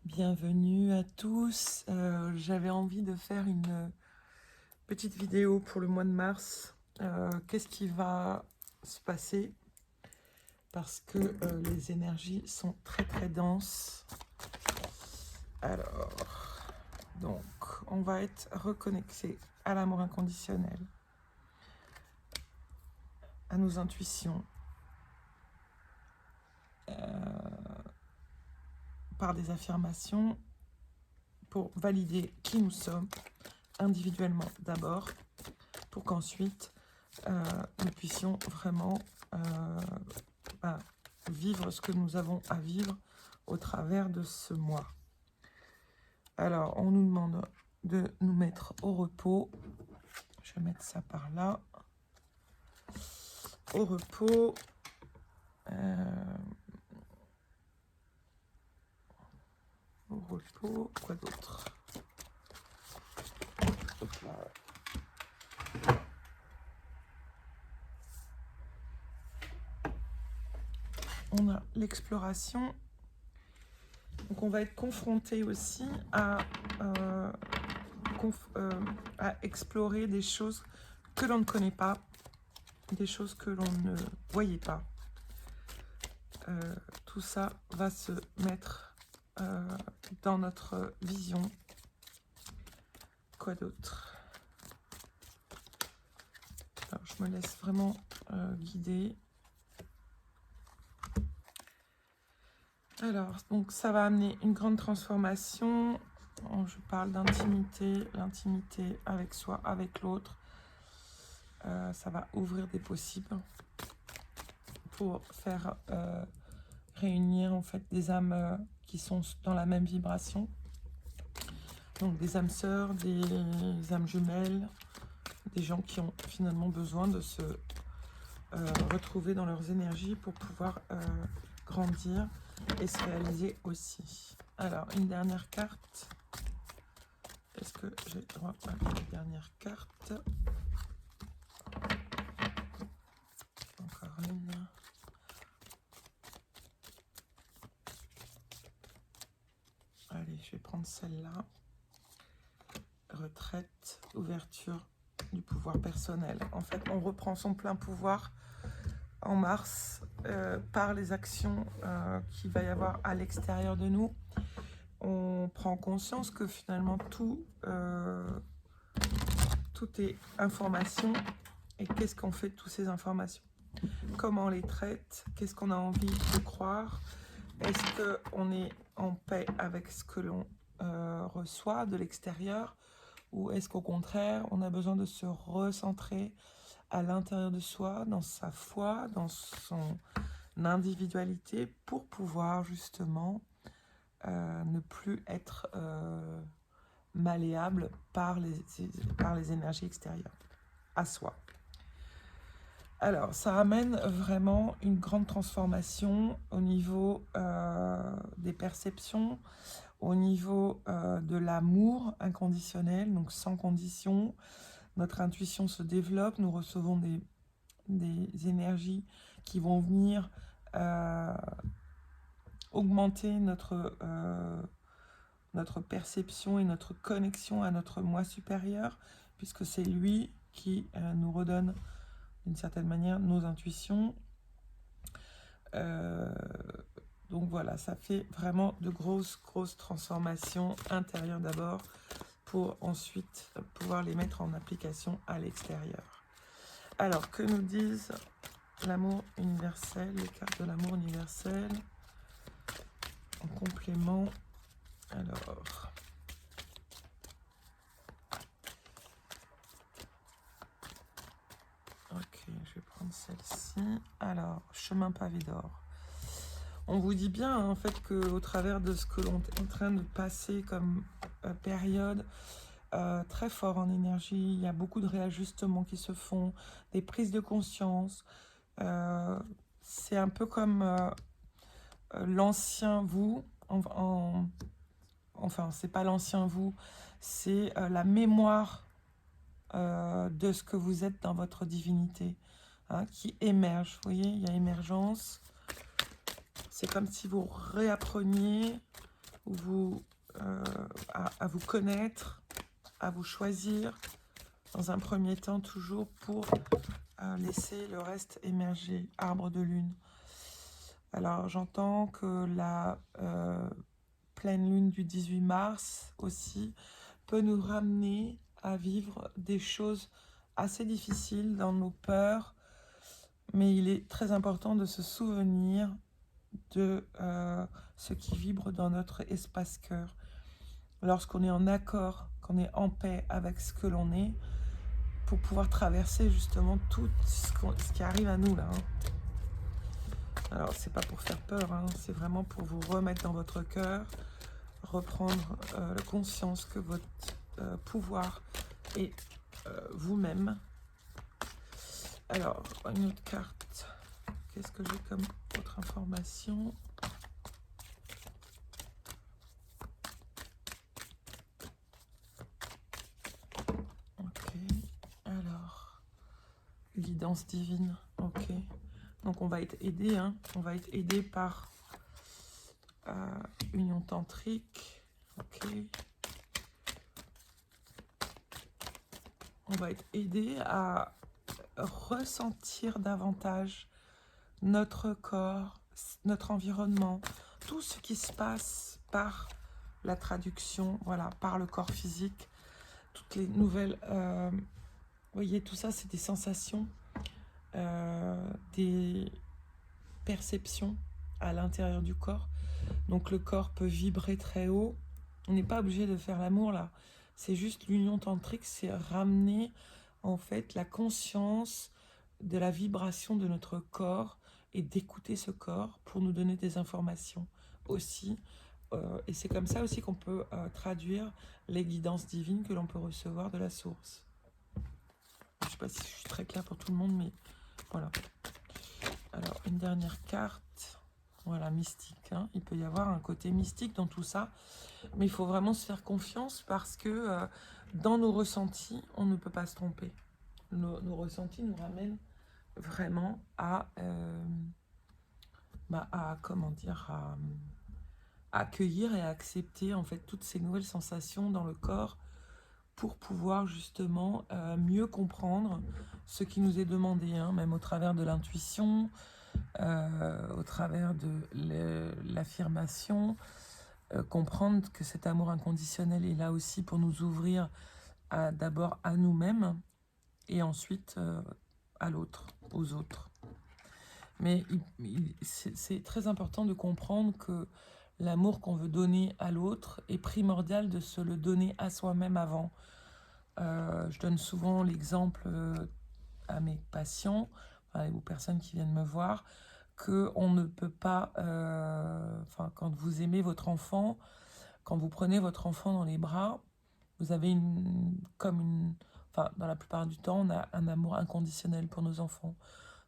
Bienvenue à tous. J'avais envie de faire une petite vidéo pour le mois de mars. Qu'est-ce qui va se passer? Parce que les énergies sont très denses. Alors, donc, on va être reconnecté à l'amour inconditionnel, à nos intuitions, par des affirmations pour valider qui nous sommes individuellement d'abord, pour qu'ensuite nous puissions vraiment vivre ce que nous avons à vivre au travers de ce mois. Alors, on nous demande de nous mettre au repos. Je vais mettre ça par là. Au repos. Au repos. Quoi d'autre? On a l'exploration. Donc, on va être confronté aussi à explorer des choses que l'on ne connaît pas, des choses que l'on ne voyait pas. Tout ça va se mettre dans notre vision. Quoi d'autre? Alors, je me laisse vraiment guider. Alors, donc ça va amener une grande transformation. Je parle d'intimité, l'intimité avec soi, avec l'autre. Ça va ouvrir des possibles pour faire réunir en fait des âmes qui sont dans la même vibration. Donc des âmes sœurs, des âmes jumelles, des gens qui ont finalement besoin de se retrouver dans leurs énergies pour pouvoir grandir et se réaliser aussi. Alors, une dernière carte. Est-ce que j'ai le droit à une dernière carte? Encore une. Allez, je vais prendre celle-là. Retraite, ouverture du pouvoir personnel. En fait, on reprend son plein pouvoir en mars par les actions qu'il va y avoir à l'extérieur de nous. On prend conscience que finalement tout est information. Et qu'est-ce qu'on fait de toutes ces informations? Comment on les traite? Qu'est-ce qu'on a envie de croire? Est-ce qu'on est en paix avec ce que l'on reçoit de l'extérieur? Ou est-ce qu'au contraire, on a besoin de se recentrer à l'intérieur de soi, dans sa foi, dans son individualité, pour pouvoir justement ne plus être malléable par les énergies extérieures à soi. Alors, ça amène vraiment une grande transformation au niveau des perceptions, au niveau de l'amour inconditionnel, donc sans condition. Notre intuition se développe, nous recevons des énergies qui vont venir augmenter notre perception et notre connexion à notre moi supérieur, puisque c'est lui qui nous redonne d'une certaine manière nos intuitions. Donc voilà, ça fait vraiment de grosses transformations intérieures d'abord, pour ensuite pouvoir les mettre en application à l'extérieur. Alors, que nous disent l'amour universel, les cartes de l'amour universel en complément? Alors, ok, je vais prendre celle-ci. Alors, chemin pavé d'or. On vous dit bien en fait qu'au travers de ce que l'on est en train de passer comme période très fort en énergie, il y a beaucoup de réajustements qui se font, des prises de conscience. C'est un peu comme l'ancien vous, enfin c'est pas l'ancien vous, c'est la mémoire de ce que vous êtes dans votre divinité, hein, qui émerge. Vous voyez, il y a émergence. C'est comme si vous réappreniez à vous connaître, à vous choisir, dans un premier temps toujours pour laisser le reste émerger. Arbre de lune. Alors j'entends que la pleine lune du 18 mars aussi peut nous ramener à vivre des choses assez difficiles dans nos peurs, mais il est très important de se souvenir de ce qui vibre dans notre espace cœur. Lorsqu'on est en accord, qu'on est en paix avec ce que l'on est, pour pouvoir traverser justement tout ce qui arrive à nous là. Alors c'est pas pour faire peur, c'est vraiment pour vous remettre dans votre cœur, reprendre la conscience que votre pouvoir est vous-même. Alors, une autre carte. Qu'est-ce que j'ai comme autre information? Ok. Alors, guidance divine. Ok. Donc, on va être aidé. On va être aidé par union tantrique. Ok. On va être aidé à ressentir davantage notre corps, notre environnement, tout ce qui se passe par la traduction, voilà, par le corps physique, toutes les nouvelles, vous voyez, tout ça, c'est des sensations, des perceptions à l'intérieur du corps. Donc le corps peut vibrer très haut. On n'est pas obligé de faire l'amour là. C'est juste l'union tantrique, c'est ramener en fait la conscience de la vibration de notre corps et d'écouter ce corps pour nous donner des informations aussi. Et c'est comme ça aussi qu'on peut traduire les guidances divines que l'on peut recevoir de la source. Je ne sais pas si je suis très claire pour tout le monde, mais voilà. Alors, une dernière carte. Voilà, mystique. Il peut y avoir un côté mystique dans tout ça. Mais il faut vraiment se faire confiance parce que dans nos ressentis, on ne peut pas se tromper. Nos ressentis nous ramènent vraiment à comment dire, à accueillir et à accepter en fait toutes ces nouvelles sensations dans le corps pour pouvoir justement mieux comprendre ce qui nous est demandé, même au travers de l'intuition, au travers de l'affirmation, comprendre que cet amour inconditionnel est là aussi pour nous ouvrir d'abord à nous-mêmes et ensuite à l'autre, aux autres. Mais c'est très important de comprendre que l'amour qu'on veut donner à l'autre est primordial de se le donner à soi-même avant. Je donne souvent l'exemple à mes patients, aux personnes qui viennent me voir, qu'on ne peut pas, quand vous aimez votre enfant, quand vous prenez votre enfant dans les bras, vous avez dans la plupart du temps, on a un amour inconditionnel pour nos enfants.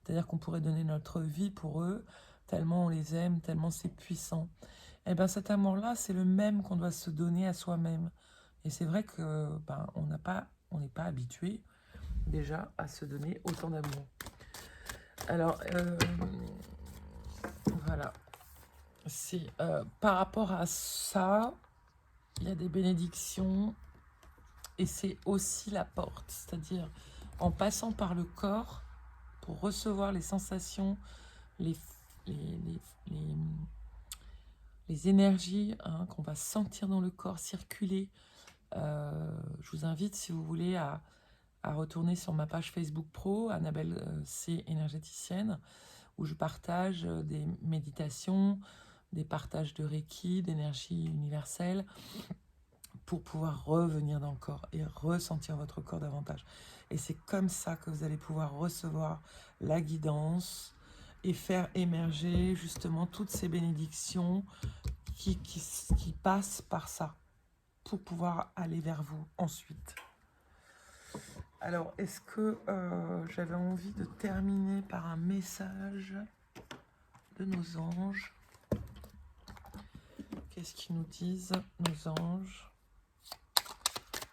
C'est-à-dire qu'on pourrait donner notre vie pour eux, tellement on les aime, tellement c'est puissant. Et bien cet amour-là, c'est le même qu'on doit se donner à soi-même. Et c'est vrai que on n'est pas habitué déjà à se donner autant d'amour. Alors, voilà. C'est par rapport à ça, il y a des bénédictions et c'est aussi la porte. C'est-à-dire, en passant par le corps, pour recevoir les sensations, les énergies qu'on va sentir dans le corps circuler. Je vous invite, si vous voulez, à retourner sur ma page Facebook Pro, Annabelle C. énergéticienne, où je partage des méditations, des partages de Reiki, d'énergie universelle, pour pouvoir revenir dans le corps et ressentir votre corps davantage. Et c'est comme ça que vous allez pouvoir recevoir la guidance et faire émerger justement toutes ces bénédictions qui passent par ça pour pouvoir aller vers vous ensuite. Alors, est-ce que j'avais envie de terminer par un message de nos anges? Qu'est-ce qu'ils nous disent, nos anges?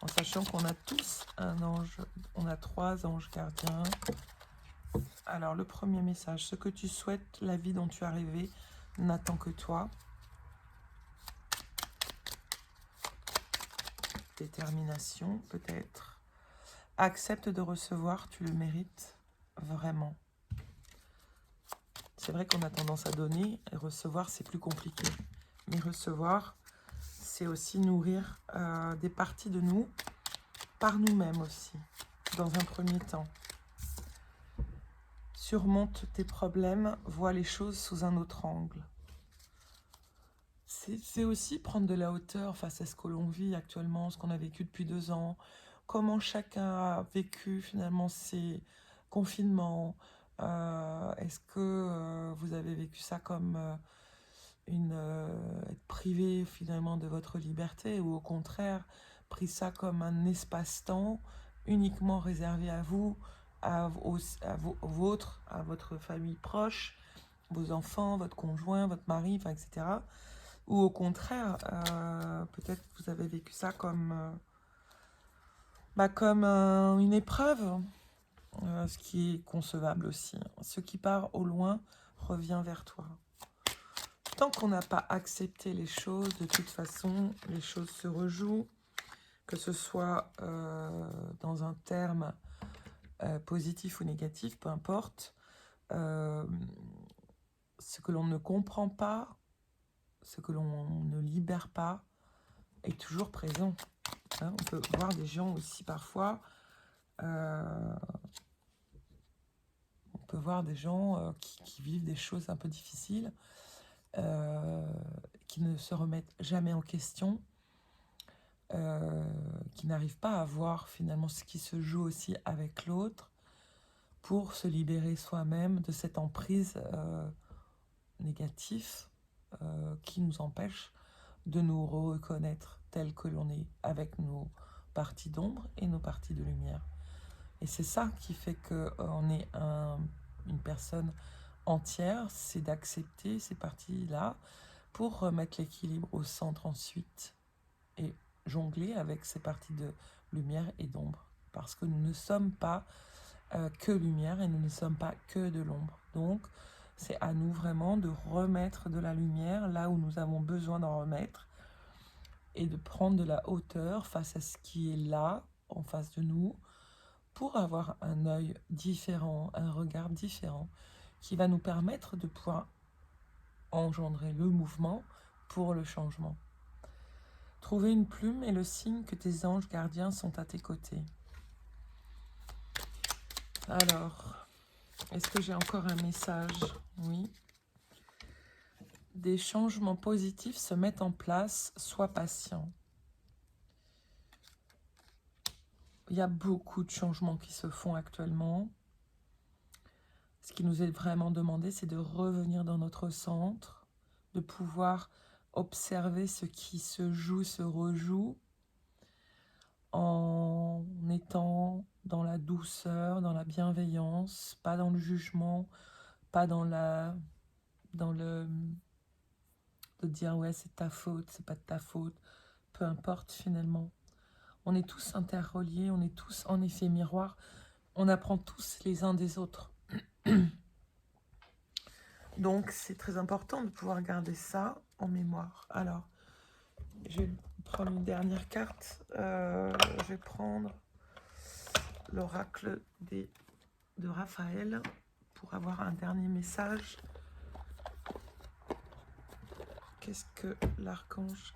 En sachant qu'on a tous un ange, on a 3 anges gardiens. Alors, le premier message, ce que tu souhaites, la vie dont tu as rêvé, n'attend que toi. détermination, peut-être. Accepte de recevoir, tu le mérites vraiment. C'est vrai qu'on a tendance à donner, et recevoir, c'est plus compliqué. Mais recevoir, c'est aussi nourrir des parties de nous, par nous-mêmes aussi, dans un premier temps. Surmonte tes problèmes, vois les choses sous un autre angle. C'est aussi prendre de la hauteur face à ce que l'on vit actuellement, ce qu'on a vécu depuis 2 ans, comment chacun a vécu finalement ces confinements. Est-ce que vous avez vécu ça comme être privé finalement de votre liberté, ou au contraire pris ça comme un espace-temps uniquement réservé à vous, à vôtres, à votre famille proche, vos enfants, votre conjoint, votre mari, enfin, etc. Ou au contraire, peut-être que vous avez vécu ça comme, une épreuve, ce qui est concevable aussi. Ce qui part au loin revient vers toi. Tant qu'on n'a pas accepté les choses, de toute façon, les choses se rejouent, que ce soit dans un terme positif ou négatif, peu importe. Ce que l'on ne comprend pas, ce que l'on ne libère pas, est toujours présent. Hein, on peut voir des gens aussi parfois, on peut voir des gens qui vivent des choses un peu difficiles, qui ne se remettent jamais en question, qui n'arrivent pas à voir finalement ce qui se joue aussi avec l'autre, pour se libérer soi-même de cette emprise négative qui nous empêche de nous reconnaître tel que l'on est, avec nos parties d'ombre et nos parties de lumière. Et c'est ça qui fait qu'on est une personne entière, c'est d'accepter ces parties-là pour remettre l'équilibre au centre ensuite et jongler avec ces parties de lumière et d'ombre. Parce que nous ne sommes pas que lumière et nous ne sommes pas que de l'ombre. Donc, c'est à nous vraiment de remettre de la lumière là où nous avons besoin d'en remettre et de prendre de la hauteur face à ce qui est là, en face de nous, pour avoir un œil différent, un regard différent, qui va nous permettre de pouvoir engendrer le mouvement pour le changement. Trouver une plume est le signe que tes anges gardiens sont à tes côtés. Alors, est-ce que j'ai encore un message? Oui. Des changements positifs se mettent en place, sois patient. Il y a beaucoup de changements qui se font actuellement. Ce qui nous est vraiment demandé, c'est de revenir dans notre centre, de pouvoir observer ce qui se joue, se rejoue, en étant dans la douceur, dans la bienveillance, pas dans le jugement, pas dans le de dire ouais c'est ta faute, c'est pas de ta faute, peu importe finalement. On est tous interreliés, on est tous en effet miroir, on apprend tous les uns des autres. Donc c'est très important de pouvoir garder ça en mémoire. Alors, je vais prendre une dernière carte. Je vais prendre l'oracle de Raphaël pour avoir un dernier message. Qu'est-ce que l'archange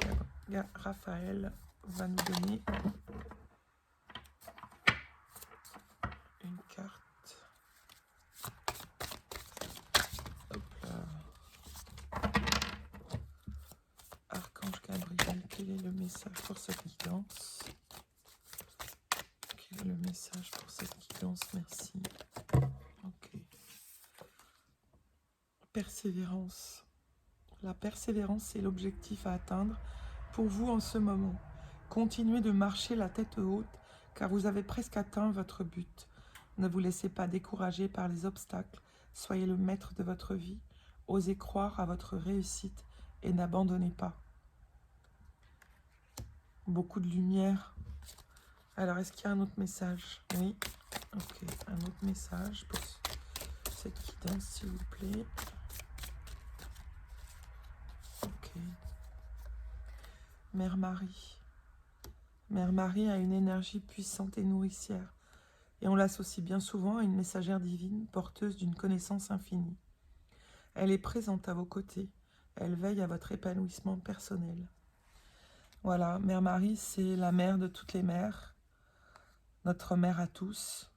Raphaël va nous donner? Une carte. Hop là. Archange Gabriel, quel est le message pour cette guidance? Quel est le message pour cette guidance? Merci. Ok. Persévérance. La persévérance, c'est l'objectif à atteindre pour vous en ce moment. Continuez de marcher la tête haute, car vous avez presque atteint votre but. Ne vous laissez pas décourager par les obstacles. Soyez le maître de votre vie. Osez croire à votre réussite et n'abandonnez pas. Beaucoup de lumière. Alors, est-ce qu'il y a un autre message? Oui. Ok, un autre message pour cette guidance, s'il vous plaît. Ok. Mère Marie, Mère Marie a une énergie puissante et nourricière, et on l'associe bien souvent à une messagère divine porteuse d'une connaissance infinie. Elle est présente à vos côtés, elle veille à votre épanouissement personnel. Voilà, Mère Marie, c'est la mère de toutes les mères, notre mère à tous.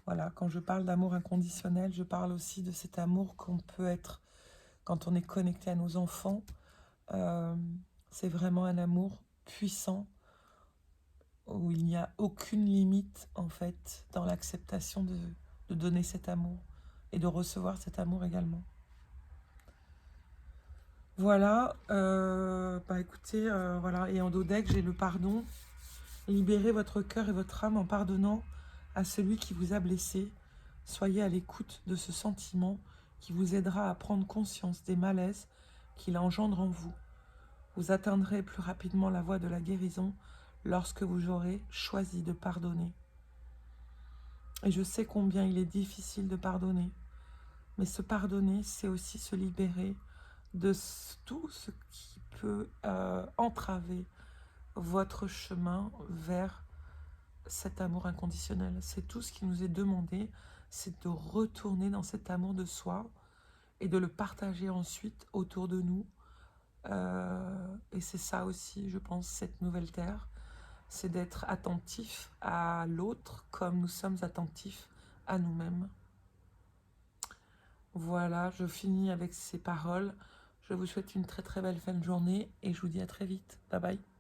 Voilà, quand je parle d'amour inconditionnel, je parle aussi de cet amour qu'on peut être quand on est connecté à nos enfants. C'est vraiment un amour puissant, où il n'y a aucune limite, en fait, dans l'acceptation de donner cet amour et de recevoir cet amour également. Voilà, écoutez, voilà, et en dos deck, j'ai le pardon. Libérez votre cœur et votre âme en pardonnant à celui qui vous a blessé. Soyez à l'écoute de ce sentiment qui vous aidera à prendre conscience des malaises qu'il engendre en vous. Vous atteindrez plus rapidement la voie de la guérison lorsque vous aurez choisi de pardonner. Et je sais combien il est difficile de pardonner, mais se pardonner, c'est aussi se libérer de tout ce qui peut entraver votre chemin vers cet amour inconditionnel. C'est tout ce qui nous est demandé, c'est de retourner dans cet amour de soi et de le partager ensuite autour de nous. Et c'est ça aussi, je pense, cette nouvelle terre, c'est d'être attentif à l'autre comme nous sommes attentifs à nous-mêmes. Voilà, je finis avec ces paroles. Je vous souhaite une très très belle fin de journée et je vous dis à très vite. Bye bye.